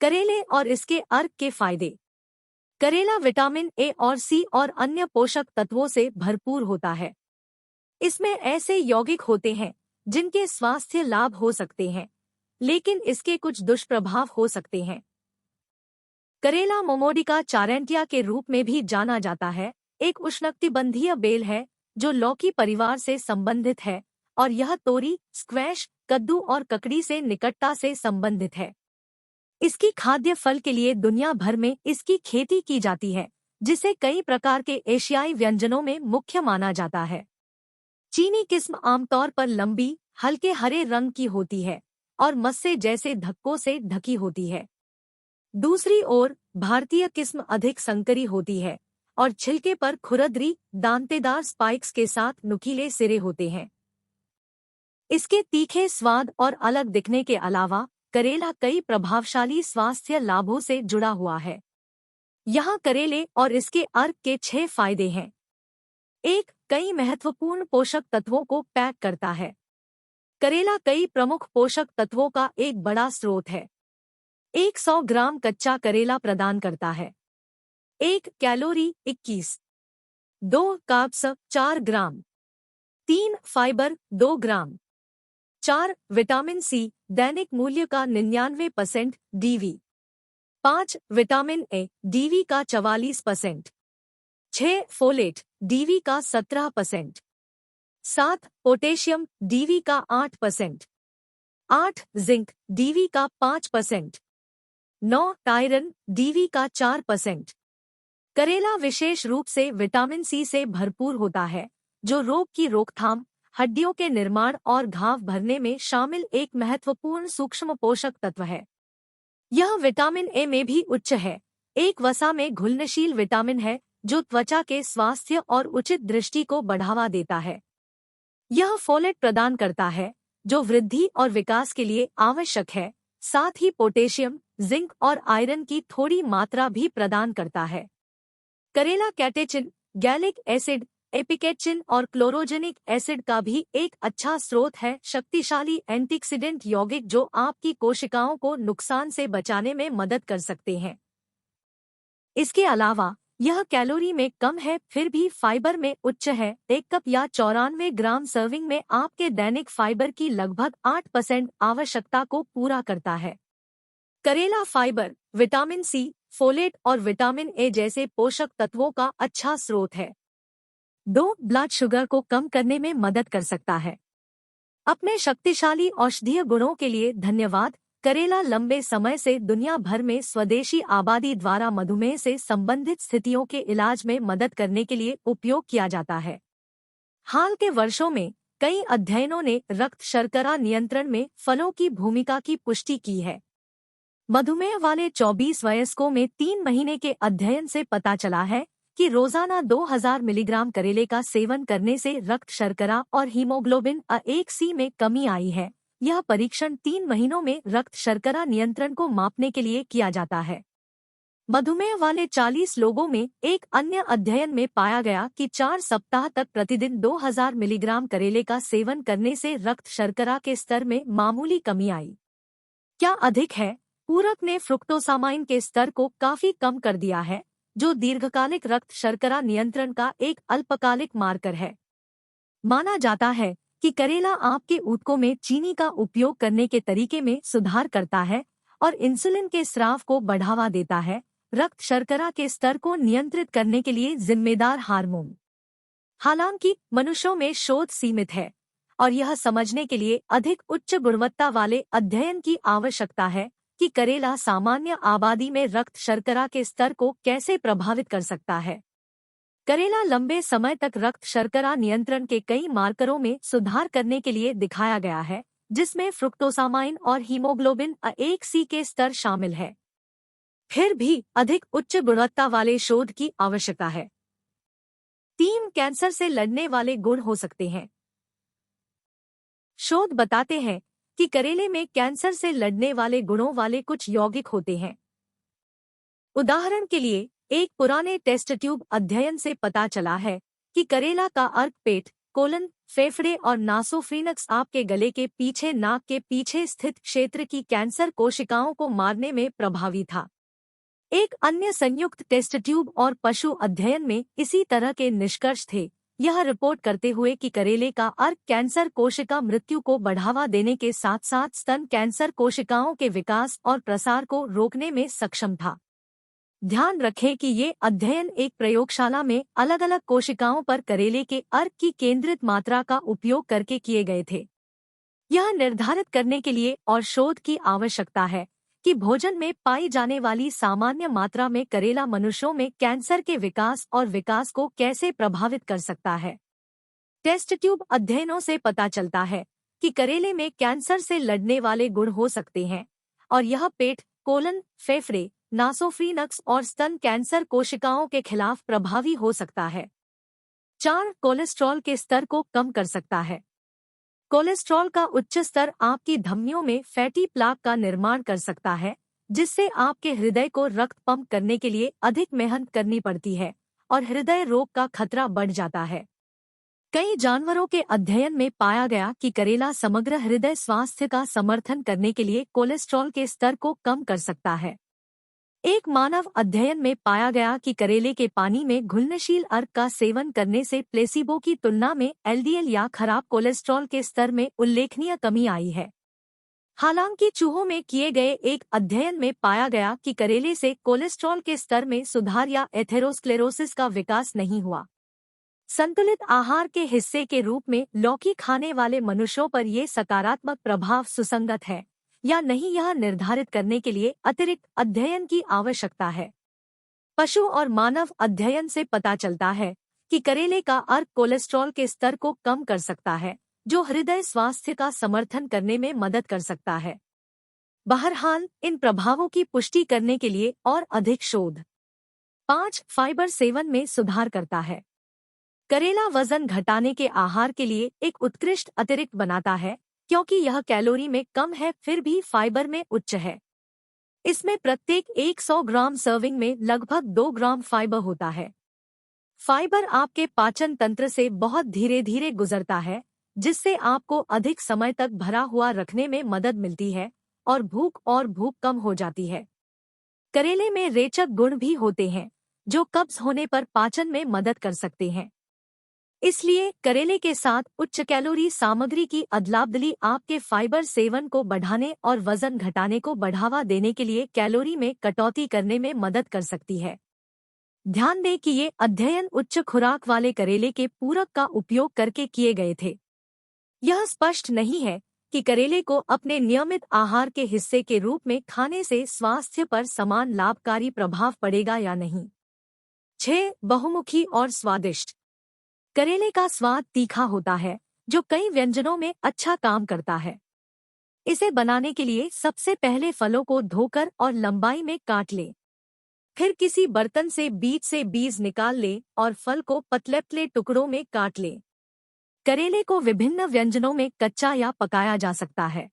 करेले और इसके अर्क के फायदे। करेला विटामिन ए और सी और अन्य पोषक तत्वों से भरपूर होता है। इसमें ऐसे यौगिक होते हैं जिनके स्वास्थ्य लाभ हो सकते हैं, लेकिन इसके कुछ दुष्प्रभाव हो सकते हैं। करेला मोमोडिका चारैंटिया के रूप में भी जाना जाता है, एक उष्णकटिबंधीय बेल है जो लौकी परिवार से संबंधित है और यह तोरी, स्क्वैश, कद्दू और ककड़ी से निकटता से संबंधित है। इसकी खाद्य फल के लिए दुनिया भर में इसकी खेती की जाती है, जिसे कई प्रकार के एशियाई व्यंजनों में मुख्य माना जाता है। चीनी किस्म आमतौर पर लंबी, हल्के हरे रंग की होती है और मस्से जैसे धक्कों से ढकी होती है। दूसरी ओर भारतीय किस्म अधिक संकरी होती है और छिलके पर खुरदरी, दांतेदार स्पाइक्स के साथ नुकीले सिरे होते हैं। इसके तीखे स्वाद और अलग दिखने के अलावा करेला कई प्रभावशाली स्वास्थ्य लाभों से जुड़ा हुआ है। यहाँ करेले और इसके अर्क के 6 फायदे हैं। 1. कई महत्वपूर्ण पोषक तत्वों को पैक करता है। करेला कई प्रमुख पोषक तत्वों का एक बड़ा स्रोत है। 100 ग्राम कच्चा करेला प्रदान करता है। 1 कैलोरी 21। 2 कार्ब्स 4 ग्राम। 3 फाइबर 2 ग्राम। 4 विटामिन सी दैनिक मूल्य का 99% डीवी। 5 विटामिन ए डीवी का 44%। 6 फोलेट डीवी का 17%। 7 पोटेशियम डीवी का 8%। 8 जिंक डीवी का 5%। 9 आयरन डीवी का 4%। करेला विशेष रूप से विटामिन सी से भरपूर होता है, जो रोग की रोकथाम, हड्डियों के निर्माण और घाव भरने में शामिल एक महत्वपूर्ण सूक्ष्म पोषक तत्व है। यह विटामिन ए में भी उच्च है, एक वसा में घुलनशील विटामिन है जो त्वचा के स्वास्थ्य और उचित दृष्टि को बढ़ावा देता है। यह फोलेट प्रदान करता है, जो वृद्धि और विकास के लिए आवश्यक है, साथ ही पोटेशियम, जिंक और आयरन की थोड़ी मात्रा भी प्रदान करता है। करेला कैटेचिन, गैलिक एसिड, एपिकेचिन और क्लोरोजेनिक एसिड का भी एक अच्छा स्रोत है, शक्तिशाली एंटीऑक्सीडेंट यौगिक जो आपकी कोशिकाओं को नुकसान से बचाने में मदद कर सकते हैं। इसके अलावा यह कैलोरी में कम है, फिर भी फाइबर में उच्च है। 1 कप या 94 ग्राम सर्विंग में आपके दैनिक फाइबर की लगभग 8% आवश्यकता को पूरा करता है। करेला फाइबर, विटामिन सी, फोलेट और विटामिन ए जैसे पोषक तत्वों का अच्छा स्रोत है। 2 ब्लड शुगर को कम करने में मदद कर सकता है। अपने शक्तिशाली औषधीय गुणों के लिए धन्यवाद। करेला लंबे समय से दुनिया भर में स्वदेशी आबादी द्वारा मधुमेह से संबंधित स्थितियों के इलाज में मदद करने के लिए उपयोग किया जाता है। हाल के वर्षों में कई अध्ययनों ने रक्त शर्करा नियंत्रण में फलों की भूमिका की पुष्टि की है। मधुमेह वाले 24 वयस्कों में 3 महीने के अध्ययन से पता चला है कि रोजाना 2000 मिलीग्राम करेले का सेवन करने से रक्त शर्करा और हीमोग्लोबिन A1C में कमी आई है। यह परीक्षण 3 महीनों में रक्त शर्करा नियंत्रण को मापने के लिए किया जाता है। मधुमेह वाले 40 लोगों में एक अन्य अध्ययन में पाया गया कि 4 सप्ताह तक प्रतिदिन 2000 मिलीग्राम करेले का सेवन करने से रक्त शर्करा के स्तर में मामूली कमी आई। क्या अधिक है? पूरक ने फ्रुक्टोसामाइन के स्तर को काफी कम कर दिया है, जो दीर्घकालिक रक्त शर्करा नियंत्रण का एक अल्पकालिक मार्कर है। माना जाता है कि करेला आपके ऊतकों में चीनी का उपयोग करने के तरीके में सुधार करता है और इंसुलिन के स्राव को बढ़ावा देता है, रक्त शर्करा के स्तर को नियंत्रित करने के लिए जिम्मेदार हार्मोन। हालांकि मनुष्यों में शोध सीमित है और यह समझने के लिए अधिक उच्च गुणवत्ता वाले अध्ययन की आवश्यकता है कि करेला सामान्य आबादी में रक्त शर्करा के स्तर को कैसे प्रभावित कर सकता है। करेला लंबे समय तक रक्त शर्करा नियंत्रण के कई मार्करों में सुधार करने के लिए दिखाया गया है, जिसमें फ्रुक्टोसामाइन और हीमोग्लोबिन A1C के स्तर शामिल है। फिर भी अधिक उच्च गुणवत्ता वाले शोध की आवश्यकता है। 3 कैंसर से लड़ने वाले गुण हो सकते हैं। शोध बताते हैं कि करेले में कैंसर से लड़ने वाले गुणों वाले कुछ यौगिक होते हैं। उदाहरण के लिए, एक पुराने टेस्ट ट्यूब अध्ययन से पता चला है कि करेला का अर्क पेट, कोलन, फेफड़े और नासोफ्रीनक्स आपके गले के पीछे नाक के पीछे स्थित क्षेत्र की कैंसर कोशिकाओं को मारने में प्रभावी था। एक अन्य संयुक्त टेस्ट ट्यूब और पशु अध्ययन में इसी तरह के निष्कर्ष थे। यह रिपोर्ट करते हुए कि करेले का अर्क कैंसर कोशिका मृत्यु को बढ़ावा देने के साथ साथ स्तन कैंसर कोशिकाओं के विकास और प्रसार को रोकने में सक्षम था। ध्यान रखें कि ये अध्ययन एक प्रयोगशाला में अलग अलग कोशिकाओं पर करेले के अर्क की केंद्रित मात्रा का उपयोग करके किए गए थे। यह निर्धारित करने के लिए और शोध की आवश्यकता है कि भोजन में पाई जाने वाली सामान्य मात्रा में करेला मनुष्यों में कैंसर के विकास और विकास को कैसे प्रभावित कर सकता है। टेस्ट ट्यूब अध्ययनों से पता चलता है कि करेले में कैंसर से लड़ने वाले गुण हो सकते हैं और यह पेट, कोलन, फेफड़े, नासोफ्रीनक्स और स्तन कैंसर कोशिकाओं के खिलाफ प्रभावी हो सकता है। 4. कोलेस्ट्रॉल के स्तर को कम कर सकता है। कोलेस्ट्रॉल का उच्च स्तर आपकी धमनियों में फैटी प्लाक का निर्माण कर सकता है, जिससे आपके हृदय को रक्त पंप करने के लिए अधिक मेहनत करनी पड़ती है और हृदय रोग का खतरा बढ़ जाता है। कई जानवरों के अध्ययन में पाया गया कि करेला समग्र हृदय स्वास्थ्य का समर्थन करने के लिए कोलेस्ट्रॉल के स्तर को कम कर सकता है। एक मानव अध्ययन में पाया गया कि करेले के पानी में घुलनशील अर्क का सेवन करने से प्लेसिबो की तुलना में एलडीएल या खराब कोलेस्ट्रॉल के स्तर में उल्लेखनीय कमी आई है। हालांकि चूहों में किए गए एक अध्ययन में पाया गया कि करेले से कोलेस्ट्रॉल के स्तर में सुधार या एथेरोस्क्लेरोसिस का विकास नहीं हुआ। संतुलित आहार के हिस्से के रूप में लौकी खाने वाले मनुष्यों पर ये सकारात्मक प्रभाव सुसंगत है या नहीं, यह निर्धारित करने के लिए अतिरिक्त अध्ययन की आवश्यकता है। पशु और मानव अध्ययन से पता चलता है कि करेले का अर्क कोलेस्ट्रॉल के स्तर को कम कर सकता है, जो हृदय स्वास्थ्य का समर्थन करने में मदद कर सकता है। बहरहाल, इन प्रभावों की पुष्टि करने के लिए और अधिक शोध। 5. फाइबर सेवन में सुधार करता है। करेला वजन घटाने के आहार के लिए एक उत्कृष्ट अतिरिक्त बनाता है, क्योंकि यह कैलोरी में कम है फिर भी फाइबर में उच्च है। इसमें प्रत्येक 100 ग्राम सर्विंग में लगभग 2 ग्राम फाइबर होता है। फाइबर आपके पाचन तंत्र से बहुत धीरे धीरे गुजरता है, जिससे आपको अधिक समय तक भरा हुआ रखने में मदद मिलती है और भूख कम हो जाती है। करेले में रेचक गुण भी होते हैं, जो कब्ज होने पर पाचन में मदद कर सकते हैं। इसलिए करेले के साथ उच्च कैलोरी सामग्री की अदलाबदली आपके फाइबर सेवन को बढ़ाने और वजन घटाने को बढ़ावा देने के लिए कैलोरी में कटौती करने में मदद कर सकती है। ध्यान दें कि ये अध्ययन उच्च खुराक वाले करेले के पूरक का उपयोग करके किए गए थे। यह स्पष्ट नहीं है कि करेले को अपने नियमित आहार के हिस्से के रूप में खाने से स्वास्थ्य पर समान लाभकारी प्रभाव पड़ेगा या नहीं। 6. बहुमुखी और स्वादिष्ट। करेले का स्वाद तीखा होता है, जो कई व्यंजनों में अच्छा काम करता है। इसे बनाने के लिए सबसे पहले फलों को धोकर और लंबाई में काट लें। फिर किसी बर्तन से बीज निकाल लें और फल को पतले पतले टुकड़ों में काट लें। करेले को विभिन्न व्यंजनों में कच्चा या पकाया जा सकता है।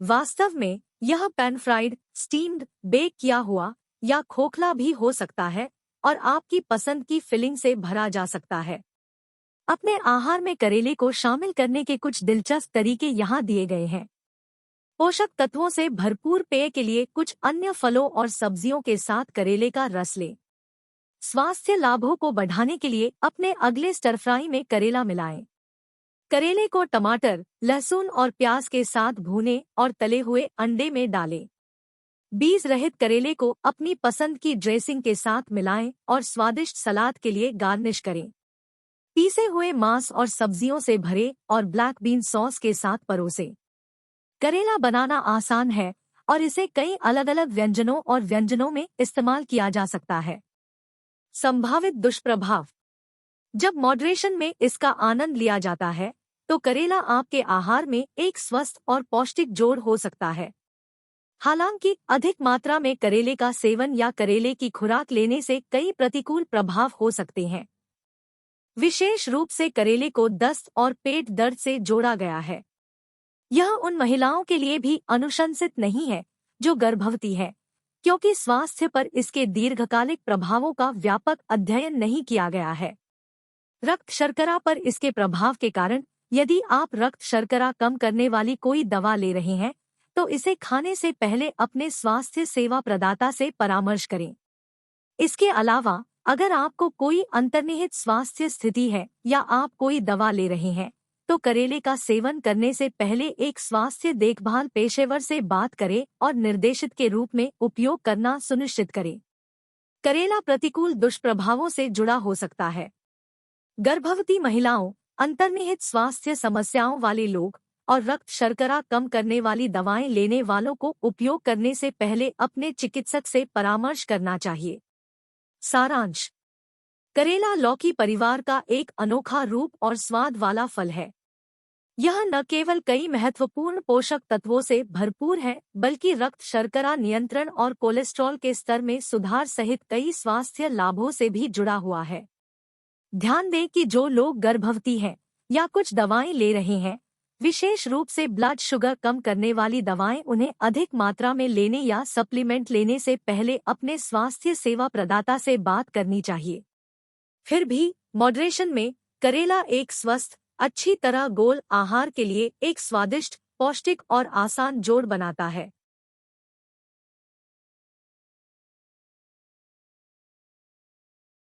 वास्तव में यह पैन फ्राइड, स्टीम्ड, बेक किया हुआ या खोखला भी हो सकता है और आपकी पसंद की फिलिंग से भरा जा सकता है। अपने आहार में करेले को शामिल करने के कुछ दिलचस्प तरीके यहाँ दिए गए हैं। पोषक तत्वों से भरपूर पेय के लिए कुछ अन्य फलों और सब्जियों के साथ करेले का रस लें। स्वास्थ्य लाभों को बढ़ाने के लिए अपने अगले स्टर फ्राई में करेला मिलाएं। करेले को टमाटर, लहसुन और प्याज के साथ भूनें और तले हुए अंडे में डालें। बीज रहित करेले को अपनी पसंद की ड्रेसिंग के साथ मिलाएं और स्वादिष्ट सलाद के लिए गार्निश करें। पीसे हुए मांस और सब्जियों से भरे और ब्लैक बीन सॉस के साथ परोसें। करेला बनाना आसान है और इसे कई अलग अलग व्यंजनों में इस्तेमाल किया जा सकता है। संभावित दुष्प्रभाव। जब मॉडरेशन में इसका आनंद लिया जाता है, तो करेला आपके आहार में एक स्वस्थ और पौष्टिक जोड़ हो सकता है। हालांकि अधिक मात्रा में करेले का सेवन या करेले की खुराक लेने से कई प्रतिकूल प्रभाव हो सकते हैं। विशेष रूप से करेले को दस्त और पेट दर्द से जोड़ा गया है। यह उन महिलाओं के लिए भी अनुशंसित नहीं है जो गर्भवती है, क्योंकि स्वास्थ्य पर इसके दीर्घकालिक प्रभावों का व्यापक अध्ययन नहीं किया गया है। रक्त शर्करा पर इसके प्रभाव के कारण यदि आप रक्त शर्करा कम करने वाली कोई दवा ले रहे हैं तो इसे खाने से पहले अपने स्वास्थ्य सेवा प्रदाता से परामर्श करें। इसके अलावा अगर आपको कोई अंतर्निहित स्वास्थ्य स्थिति है या आप कोई दवा ले रहे हैं तो करेले का सेवन करने से पहले एक स्वास्थ्य देखभाल पेशेवर से बात करें और निर्देशित के रूप में उपयोग करना सुनिश्चित करें। करेला प्रतिकूल दुष्प्रभावों से जुड़ा हो सकता है। गर्भवती महिलाओं, अंतर्निहित स्वास्थ्य समस्याओं वाले लोग और रक्त शर्करा कम करने वाली दवाएं लेने वालों को उपयोग करने से पहले अपने चिकित्सक से परामर्श करना चाहिए। सारांश: करेला लौकी परिवार का एक अनोखा रूप और स्वाद वाला फल है। यह न केवल कई महत्वपूर्ण पोषक तत्वों से भरपूर है बल्कि रक्त शर्करा नियंत्रण और कोलेस्ट्रॉल के स्तर में सुधार सहित कई स्वास्थ्य लाभों से भी जुड़ा हुआ है। ध्यान दें कि जो लोग गर्भवती हैं या कुछ दवाएं ले रहे हैं, विशेष रूप से ब्लड शुगर कम करने वाली दवाएं, उन्हें अधिक मात्रा में लेने या सप्लीमेंट लेने से पहले अपने स्वास्थ्य सेवा प्रदाता से बात करनी चाहिए। फिर भी मॉडरेशन में करेला एक स्वस्थ, अच्छी तरह गोल आहार के लिए एक स्वादिष्ट, पौष्टिक और आसान जोड़ बनाता है।